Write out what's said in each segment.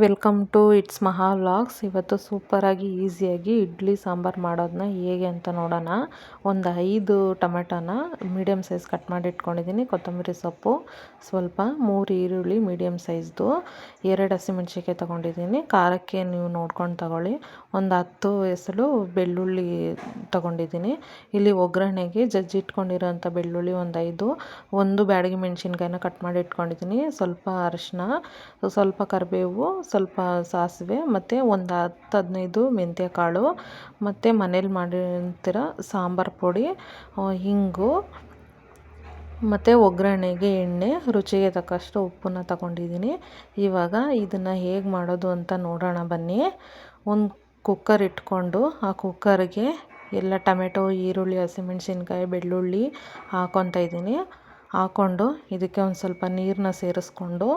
Welcome to it's ಮಹಾ vlogs. ಇವತ್ತು ಸೂಪರಾಗಿ ಈಸಿಯಾಗಿ ಇಡ್ಲಿ ಸಾಂಬಾರು ಮಾಡೋದನ್ನ ಹೇಗೆ ಅಂತ ನೋಡೋಣ. ಒಂದು 5 ಟೊಮೆಟೊನ ಮೀಡಿಯಮ್ ಸೈಜ್ ಕಟ್ ಮಾಡಿ ಇಟ್ಕೊಂಡಿದ್ದೀನಿ, ಕೊತ್ತಂಬರಿ ಸೊಪ್ಪು ಸ್ವಲ್ಪ, 3 ಈರುಳ್ಳಿ ಮೀಡಿಯಮ್ ಸೈಜ್ದು, 2 ಹಸಿಮೆಣ್ಸಿಕಾಯಿ ತೊಗೊಂಡಿದ್ದೀನಿ. ಖಾರಕ್ಕೆ ನೀವು ನೋಡ್ಕೊಂಡು ತಗೊಳ್ಳಿ. ಒಂದು 10 ಎಸಳು ಬೆಳ್ಳುಳ್ಳಿ ತೊಗೊಂಡಿದ್ದೀನಿ. ಇಲ್ಲಿ ಒಗ್ಗರಣೆಗೆ ಜಜ್ಜಿಟ್ಕೊಂಡಿರೋಂಥ ಬೆಳ್ಳುಳ್ಳಿ ಒಂದು 5, ಒಂದು ಬ್ಯಾಡಗಿ ಮೆಣಸಿನ್ಕಾಯಿನ ಕಟ್ ಮಾಡಿ ಇಟ್ಕೊಂಡಿದ್ದೀನಿ, ಸ್ವಲ್ಪ ಅರಿಶಿನ, ಸ್ವಲ್ಪ ಕರಿಬೇವು, ಸ್ವಲ್ಪ ಸಾಸಿವೆ, ಮತ್ತು ಒಂದು 10-15 ಮೆಂತ್ಯ ಕಾಳು, ಮತ್ತು ಮನೇಲಿ ಮಾಡಿರ್ತೀರ ಸಾಂಬಾರು ಪುಡಿ, ಹಿಂಗು, ಮತ್ತು ಒಗ್ಗರಣೆಗೆ ಎಣ್ಣೆ, ರುಚಿಗೆ ತಕ್ಕಷ್ಟು ಉಪ್ಪನ್ನ ತಗೊಂಡಿದ್ದೀನಿ. ಇವಾಗ ಇದನ್ನು ಹೇಗೆ ಮಾಡೋದು ಅಂತ ನೋಡೋಣ ಬನ್ನಿ. ಒಂದು ಕುಕ್ಕರ್ ಇಟ್ಕೊಂಡು ಆ ಕುಕ್ಕರ್ಗೆ ಎಲ್ಲ ಟೊಮೆಟೊ, ಈರುಳ್ಳಿ, ಹಸಿಮೆಣ್ಸಿನ್ಕಾಯಿ, ಬೆಳ್ಳುಳ್ಳಿ ಹಾಕ್ಕೊತಾ ಇದ್ದೀನಿ. ಹಾಕ್ಕೊಂಡು ಇದಕ್ಕೆ ಒಂದು ಸ್ವಲ್ಪ ನೀರನ್ನ ಸೇರಿಸ್ಕೊಂಡು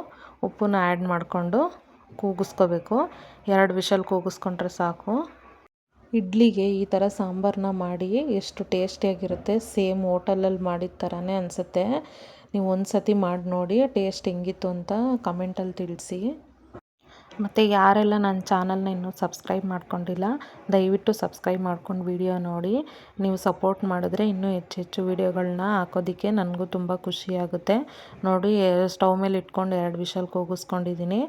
ಉಪ್ಪನ್ನ ಆ್ಯಡ್ ಮಾಡಿಕೊಂಡು ಕೂಗಿಸ್ಕೋಬೇಕು. 2 ವಿಷಲ್ ಕೂಗಿಸ್ಕೊಂಡ್ರೆ ಸಾಕು. ಇಡ್ಲಿಗೆ ಈ ಥರ ಸಾಂಬಾರನ್ನ ಮಾಡಿ ಎಷ್ಟು ಟೇಸ್ಟಿಯಾಗಿರುತ್ತೆ. ಸೇಮ್ ಹೋಟೆಲಲ್ಲಿ ಮಾಡಿದ ಥರನೇ ಅನಿಸುತ್ತೆ. ನೀವು ಒಂದು ಸತಿ ಮಾಡಿ ನೋಡಿ, ಟೇಸ್ಟ್ ಹೆಂಗಿತ್ತು ಅಂತ ಕಮೆಂಟಲ್ಲಿ ತಿಳಿಸಿ. ಮತ್ತು ಯಾರೆಲ್ಲ ನನ್ನ ಚಾನಲ್ನ ಇನ್ನೂ ಸಬ್ಸ್ಕ್ರೈಬ್ ಮಾಡ್ಕೊಂಡಿಲ್ಲ, ದಯವಿಟ್ಟು ಸಬ್ಸ್ಕ್ರೈಬ್ ಮಾಡ್ಕೊಂಡು ವಿಡಿಯೋ ನೋಡಿ. ನೀವು ಸಪೋರ್ಟ್ ಮಾಡಿದ್ರೆ ಇನ್ನೂ ಹೆಚ್ಚು ವೀಡಿಯೋಗಳನ್ನ ಹಾಕೋದಕ್ಕೆ ನನಗೂ ತುಂಬ ಖುಷಿಯಾಗುತ್ತೆ. ನೋಡಿ, ಸ್ಟವ್ ಮೇಲೆ ಇಟ್ಕೊಂಡು 2 ವಿಷಲ್ ಕೂಗಿಸ್ಕೊಂಡಿದ್ದೀನಿ.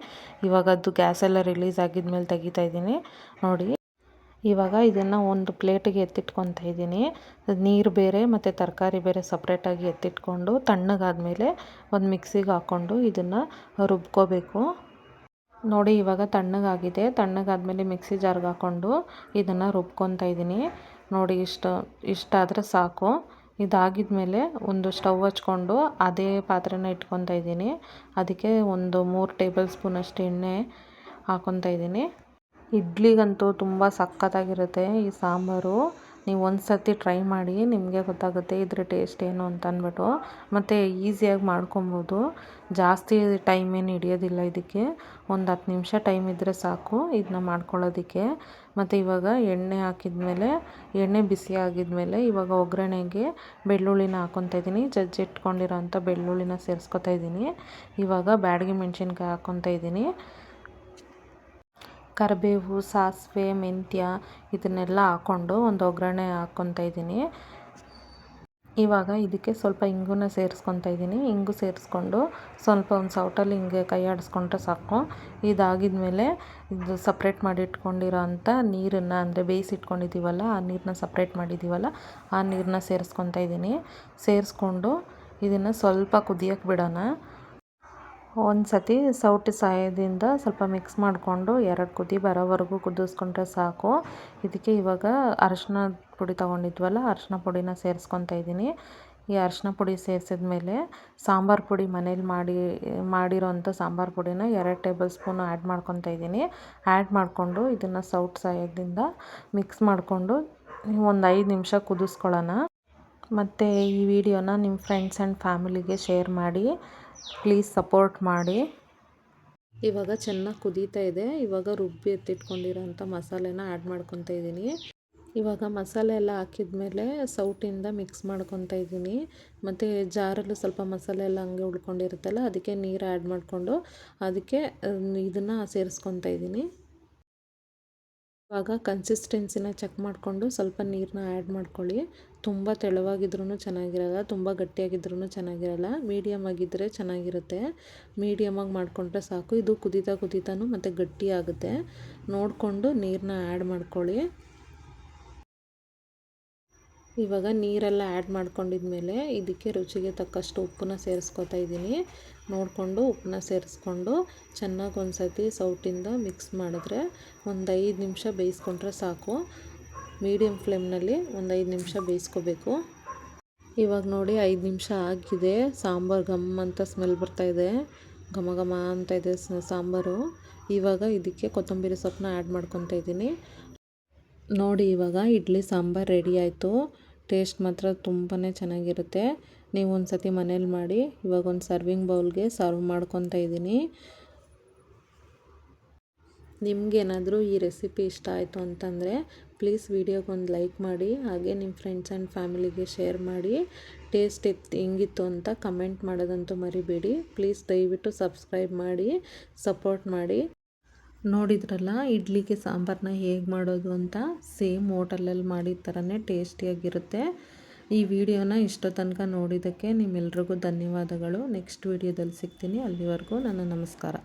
ಇವಾಗ ಅದು ಗ್ಯಾಸೆಲ್ಲ ರಿಲೀಸ್ ಆಗಿದ್ಮೇಲೆ ತೆಗಿತಾ ಇದ್ದೀನಿ. ನೋಡಿ, ಇವಾಗ ಇದನ್ನು ಒಂದು ಪ್ಲೇಟಿಗೆ ಎತ್ತಿಟ್ಕೊತಾ ಇದ್ದೀನಿ. ನೀರು ಬೇರೆ ಮತ್ತು ತರಕಾರಿ ಬೇರೆ ಸಪ್ರೇಟಾಗಿ ಎತ್ತಿಟ್ಕೊಂಡು ತಣ್ಣಗಾದ್ಮೇಲೆ ಒಂದು ಮಿಕ್ಸಿಗೆ ಹಾಕ್ಕೊಂಡು ಇದನ್ನು ರುಬ್ಕೋಬೇಕು. ನೋಡಿ, ಇವಾಗ ತಣ್ಣಗಾಗಿದೆ. ತಣ್ಣಗಾದ್ಮೇಲೆ ಮಿಕ್ಸಿ ಜಾರ್ಗೆ ಹಾಕ್ಕೊಂಡು ಇದನ್ನು ರುಬ್ಕೊತಾ ಇದ್ದೀನಿ. ನೋಡಿ, ಇಷ್ಟಾದರೆ ಸಾಕು. ಇದಾಗಿದ್ಮೇಲೆ ಒಂದು ಸ್ಟವ್ ಹಚ್ಕೊಂಡು ಅದೇ ಪಾತ್ರೆನ ಇಟ್ಕೊತಾ ಇದ್ದೀನಿ. ಅದಕ್ಕೆ ಒಂದು 3 ಟೇಬಲ್ ಸ್ಪೂನಷ್ಟು ಎಣ್ಣೆ ಹಾಕ್ಕೊತಾ ಇದ್ದೀನಿ. ಇಡ್ಲಿಗಂತೂ ತುಂಬ ಸಖತ್ತಾಗಿರುತ್ತೆ ಈ ಸಾಂಬಾರು. ನೀವು ಒಂದು ಸರ್ತಿ ಟ್ರೈ ಮಾಡಿ, ನಿಮಗೆ ಗೊತ್ತಾಗುತ್ತೆ ಇದ್ರ ಟೇಸ್ಟ್ ಏನು ಅಂತ ಅಂದ್ಬಿಟ್ಟು. ಮತ್ತು ಈಸಿಯಾಗಿ ಮಾಡ್ಕೊಬೋದು. ಜಾಸ್ತಿ ಟೈಮ್ ಏನು ಹಿಡಿಯೋದಿಲ್ಲ ಇದಕ್ಕೆ. ಒಂದು 10 ನಿಮಿಷ ಟೈಮ್ ಇದ್ದರೆ ಸಾಕು ಇದನ್ನ ಮಾಡ್ಕೊಳ್ಳೋದಕ್ಕೆ. ಮತ್ತು ಇವಾಗ ಎಣ್ಣೆ ಹಾಕಿದ್ಮೇಲೆ, ಎಣ್ಣೆ ಬಿಸಿ ಆಗಿದ್ಮೇಲೆ ಇವಾಗ ಒಗ್ಗರಣೆಗೆ ಬೆಳ್ಳುಳ್ಳಿನ ಹಾಕ್ಕೊತಾ ಇದ್ದೀನಿ. ಜಜ್ಜಿಟ್ಕೊಂಡಿರೋಂಥ ಬೆಳ್ಳುಳ್ಳಿನ ಸೇರಿಸ್ಕೊತಾ ಇದ್ದೀನಿ. ಇವಾಗ ಬ್ಯಾಡಗಿ ಮೆಣಸಿನ್ಕಾಯಿ ಹಾಕ್ಕೊತಾ ಇದ್ದೀನಿ. ಕರಿಬೇವು, ಸಾಸಿವೆ, ಮೆಂತ್ಯ ಇದನ್ನೆಲ್ಲ ಹಾಕ್ಕೊಂಡು ಒಂದು ಒಗ್ಗರಣೆ ಹಾಕ್ಕೊತಾ ಇದ್ದೀನಿ. ಇವಾಗ ಇದಕ್ಕೆ ಸ್ವಲ್ಪ ಇಂಗುನ ಸೇರಿಸ್ಕೊತಾ ಇದ್ದೀನಿ. ಇಂಗು ಸೇರಿಸ್ಕೊಂಡು ಸ್ವಲ್ಪ ಒಂದು ಸೌಟಲ್ಲಿ ಹಿಂಗೆ ಕೈ ಆಡಿಸ್ಕೊಂಡ್ರೆ ಸಾಕು. ಇದಾಗಿದ್ಮೇಲೆ ಇದು ಸಪ್ರೇಟ್ ಮಾಡಿ ಇಟ್ಕೊಂಡಿರೋ ಅಂಥ ನೀರನ್ನು, ಅಂದರೆ ಬೇಯಿಸಿಟ್ಕೊಂಡಿದ್ದೀವಲ್ಲ ಆ ನೀರನ್ನ ಸಪ್ರೇಟ್ ಮಾಡಿದ್ದೀವಲ್ಲ ಆ ನೀರನ್ನ ಸೇರಿಸ್ಕೊತಾ ಇದ್ದೀನಿ. ಸೇರಿಸ್ಕೊಂಡು ಇದನ್ನು ಸ್ವಲ್ಪ ಕುದಿಯೋಕ್ಕೆ ಬಿಡೋಣ. ಒಂದು ಸತಿ ಸೌಟು ಸಹಾಯದಿಂದ ಸ್ವಲ್ಪ ಮಿಕ್ಸ್ ಮಾಡಿಕೊಂಡು 2 ಕುದಿ ಬರೋವರೆಗೂ ಕುದಿಸ್ಕೊಂಡ್ರೆ ಸಾಕು. ಇದಕ್ಕೆ ಇವಾಗ ಅರಿಶಿನ ಪುಡಿ ತೊಗೊಂಡಿದ್ವಲ್ಲ, ಅರಿಶಿನ ಪುಡಿನ ಸೇರಿಸ್ಕೊತಾ ಇದ್ದೀನಿ. ಈ ಅರಿಶಿನ ಪುಡಿ ಸೇರಿಸಿದ್ಮೇಲೆ ಸಾಂಬಾರು ಪುಡಿ ಮನೇಲಿ ಮಾಡಿರೋಂಥ ಸಾಂಬಾರು ಪುಡಿನ 2 ಟೇಬಲ್ ಸ್ಪೂನು ಆ್ಯಡ್ ಮಾಡ್ಕೊತಾ ಇದ್ದೀನಿ. ಆ್ಯಡ್ ಮಾಡಿಕೊಂಡು ಇದನ್ನು ಸೌಟು ಸಹಾಯದಿಂದ ಮಿಕ್ಸ್ ಮಾಡಿಕೊಂಡು ಒಂದು 5 ನಿಮಿಷ ಕುದಿಸ್ಕೊಳ್ಳೋಣ. ಮತ್ತು ಈ ವಿಡಿಯೋನ ನಿಮ್ಮ ಫ್ರೆಂಡ್ಸ್ ಆ್ಯಂಡ್ ಫ್ಯಾಮಿಲಿಗೆ ಶೇರ್ ಮಾಡಿ. ಪ್ಲೀಸ್ ಸಪೋರ್ಟ್ ಮಾಡಿ. ಇವಾಗ ಚೆನ್ನಾಗಿ ಕುದೀತಾ ಇದೆ. ಇವಾಗ ರುಬ್ಬಿ ಎತ್ತಿಟ್ಕೊಂಡಿರೋಂಥ ಮಸಾಲೆನ ಆ್ಯಡ್ ಮಾಡ್ಕೊತಾ ಇದ್ದೀನಿ. ಇವಾಗ ಮಸಾಲೆ ಎಲ್ಲ ಹಾಕಿದ್ಮೇಲೆ ಸೌಟಿಂದ ಮಿಕ್ಸ್ ಮಾಡ್ಕೊತಾ ಇದ್ದೀನಿ. ಮತ್ತು ಜಾರಲ್ಲೂ ಸ್ವಲ್ಪ ಮಸಾಲೆ ಎಲ್ಲ ಹಂಗೆ ಉಳ್ಕೊಂಡಿರುತ್ತಲ್ಲ, ಅದಕ್ಕೆ ನೀರು ಆ್ಯಡ್ ಮಾಡಿಕೊಂಡು ಅದಕ್ಕೆ ಇದನ್ನು ಸೇರಿಸ್ಕೊತಾ ಇದ್ದೀನಿ. ಇವಾಗ ಕನ್ಸಿಸ್ಟೆನ್ಸಿನ ಚೆಕ್ ಮಾಡಿಕೊಂಡು ಸ್ವಲ್ಪ ನೀರನ್ನ ಆ್ಯಡ್ ಮಾಡ್ಕೊಳ್ಳಿ. ತುಂಬ ತೆಳುವಾಗಿದ್ರೂ ಚೆನ್ನಾಗಿರಲ್ಲ, ತುಂಬ ಗಟ್ಟಿಯಾಗಿದ್ರೂ ಚೆನ್ನಾಗಿರಲ್ಲ. ಮೀಡಿಯಮ್ ಆಗಿದ್ದರೆ ಚೆನ್ನಾಗಿರುತ್ತೆ. ಮೀಡಿಯಮಾಗಿ ಮಾಡಿಕೊಂಡ್ರೆ ಸಾಕು. ಇದು ಕುದೀತಾನು ಮತ್ತು ಗಟ್ಟಿ ಆಗುತ್ತೆ. ನೋಡಿಕೊಂಡು ನೀರನ್ನ ಆ್ಯಡ್ ಮಾಡ್ಕೊಳ್ಳಿ. ಇವಾಗ ನೀರೆಲ್ಲ ಆ್ಯಡ್ ಮಾಡ್ಕೊಂಡಿದ್ಮೇಲೆ ಇದಕ್ಕೆ ರುಚಿಗೆ ತಕ್ಕಷ್ಟು ಉಪ್ಪನ್ನ ಸೇರಿಸ್ಕೊತಾ ಇದ್ದೀನಿ. ನೋಡಿಕೊಂಡು ಉಪ್ಪನ್ನ ಸೇರಿಸ್ಕೊಂಡು ಚೆನ್ನಾಗಿ ಒಂದು ಸತಿ ಸೌಟಿಂದ ಮಿಕ್ಸ್ ಮಾಡಿದ್ರೆ ಒಂದು 5 ನಿಮಿಷ ಬೇಯಿಸ್ಕೊಂಡ್ರೆ ಸಾಕು. ಮೀಡಿಯಮ್ ಫ್ಲೇಮ್ನಲ್ಲಿ ಒಂದು 5 ನಿಮಿಷ ಬೇಯಿಸ್ಕೋಬೇಕು. ಇವಾಗ ನೋಡಿ 5 ನಿಮಿಷ ಆಗಿದೆ. ಸಾಂಬಾರು ಘಮ್ ಅಂತ ಸ್ಮೆಲ್ ಬರ್ತಾಯಿದೆ, ಘಮ ಘಮ ಅಂತ ಇದೆ ಸಾಂಬಾರು. ಇವಾಗ ಇದಕ್ಕೆ ಕೊತ್ತಂಬರಿ ಸೊಪ್ಪನ್ನ ಆ್ಯಡ್ ಮಾಡ್ಕೊತಾ ಇದ್ದೀನಿ. ನೋಡಿ, ಇವಾಗ ಇಡ್ಲಿ ಸಾಂಬಾರು ರೆಡಿ ಆಯಿತು. ಟೇಸ್ಟ್ ಮಾತ್ರ ತುಂಬಾ ಚೆನ್ನಾಗಿರುತ್ತೆ. ನೀವು ಒಂದು ಸತಿ ಮನೇಲಿ ಮಾಡಿ. ಇವಾಗ ಒಂದು ಸರ್ವಿಂಗ್ ಬೌಲ್ಗೆ ಸರ್ವ್ ಮಾಡ್ಕೊತಾ ಇದ್ದೀನಿ. ನಿಮಗೇನಾದರೂ ಈ ರೆಸಿಪಿ ಇಷ್ಟ ಆಯಿತು ಅಂತಂದರೆ ಪ್ಲೀಸ್ ವಿಡಿಯೋಗೆ ಒಂದು ಲೈಕ್ ಮಾಡಿ. ಹಾಗೆ ನಿಮ್ಮ ಫ್ರೆಂಡ್ಸ್ ಆ್ಯಂಡ್ ಫ್ಯಾಮಿಲಿಗೆ ಶೇರ್ ಮಾಡಿ. ಟೇಸ್ಟ್ ಹೆಂಗಿತ್ತು ಅಂತ ಕಮೆಂಟ್ ಮಾಡೋದಂತೂ ಮರಿಬೇಡಿ. ಪ್ಲೀಸ್ ದಯವಿಟ್ಟು ಸಬ್ಸ್ಕ್ರೈಬ್ ಮಾಡಿ, ಸಪೋರ್ಟ್ ಮಾಡಿ. ನೋಡಿದ್ರಲ್ಲ ಇಡ್ಲಿಗೆ ಸಾಂಬಾರನ್ನ ಹೇಗೆ ಮಾಡೋದು ಅಂತ, ಸೇಮ್ ಹೋಟೆಲಲ್ಲಿ ಮಾಡಿದ ಥರನೇ ಟೇಸ್ಟಿಯಾಗಿರುತ್ತೆ. ಈ ವಿಡಿಯೋನ ಇಷ್ಟೋ ತನಕ ನೋಡಿದ್ದಕ್ಕೆ ನಿಮ್ಮೆಲ್ರಿಗೂ ಧನ್ಯವಾದಗಳು. ನೆಕ್ಸ್ಟ್ ವಿಡಿಯೋದಲ್ಲಿ ಸಿಗ್ತೀನಿ. ಅಲ್ಲಿವರೆಗೂ ನನ್ನ ನಮಸ್ಕಾರ.